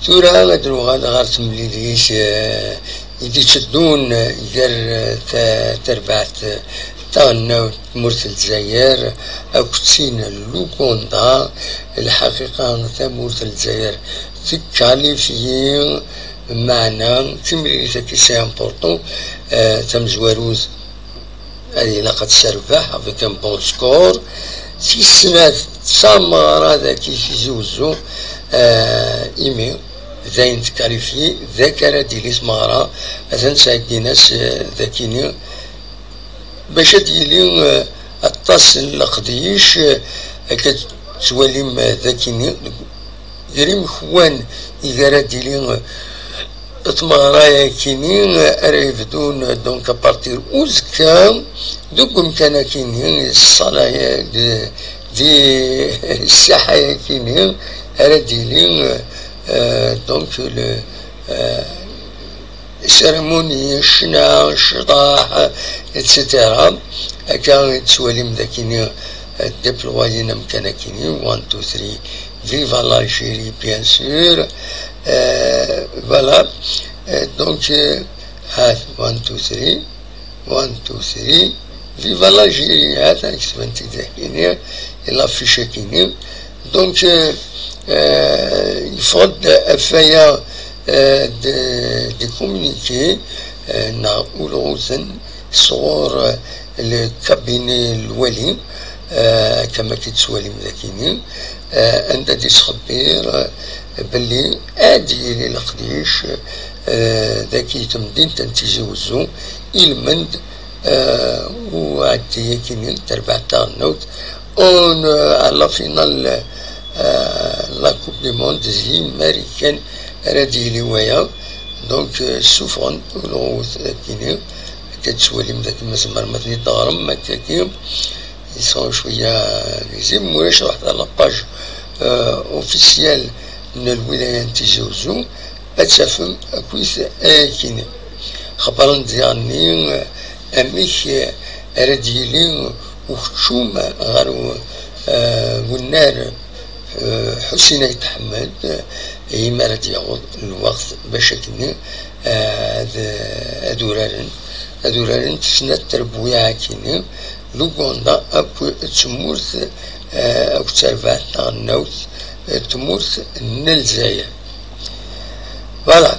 تورا غادرو غار تمليليش يدي تشدون غير تربعت تاعنا مرت الجزائر أكتسين لوكوندا الحقيقة تمورت الجزائر تكاليفي معنا تمريري كي سي امبورطون تمزواروز هذه لقد سربح افيك ان بون سكور في السنة تسامر ذاكي في زوزو ايمي زين تكاليفي ذاكرة ديالي سمارة اذن ساكيناس ذاكيني باش ديالي الطاس القديش كتواليم ذاكيني يريم خوان إذا ديالي تمغرايا كينين ريفدون دونك ابارتير اوزكا دوك كان كينين الصلاة دي الساحة كينين ديالي دونك السيرموني الشنا الشطاح اتسيتيرا كان تسواليم ذاكيني ديبلوينا مكان كينين 1 2 3 Viva l'Algérie, bien sûr. Voilà. Donc, 1, 2, 3. 1, 2, 3. Viva l'Algérie. Il affiche Kini. Donc, il faut faire de communiquer sur le cabinet Louali. كما كيتسوالي مذاكيني عند دي تخبير باللي ادي للقديش ذاكي تمدين تنتيجوزو المند وعدي كينين تربع تاع النوت اون على فينال لا كوب دي موند زي ماريكان رادي لوايا دونك سوفرون ولغوث كينين كتسوالي مذاكي مسمار مثلي دارم مكاكي يسون شوية لازم واش رحت على باج اوفيسيال من الولاية نتيجوزو اتشافم كويس كيني خبرن ديالني اميك راديلي وخشوم غارو والنار حسين يتحمد يما راه ياخذ الوقت باش كني ادورارن تسنى التربوية كيني لوغوندا أكو تمورث أكو تربعت النوت تمورث الجزائر. فوالا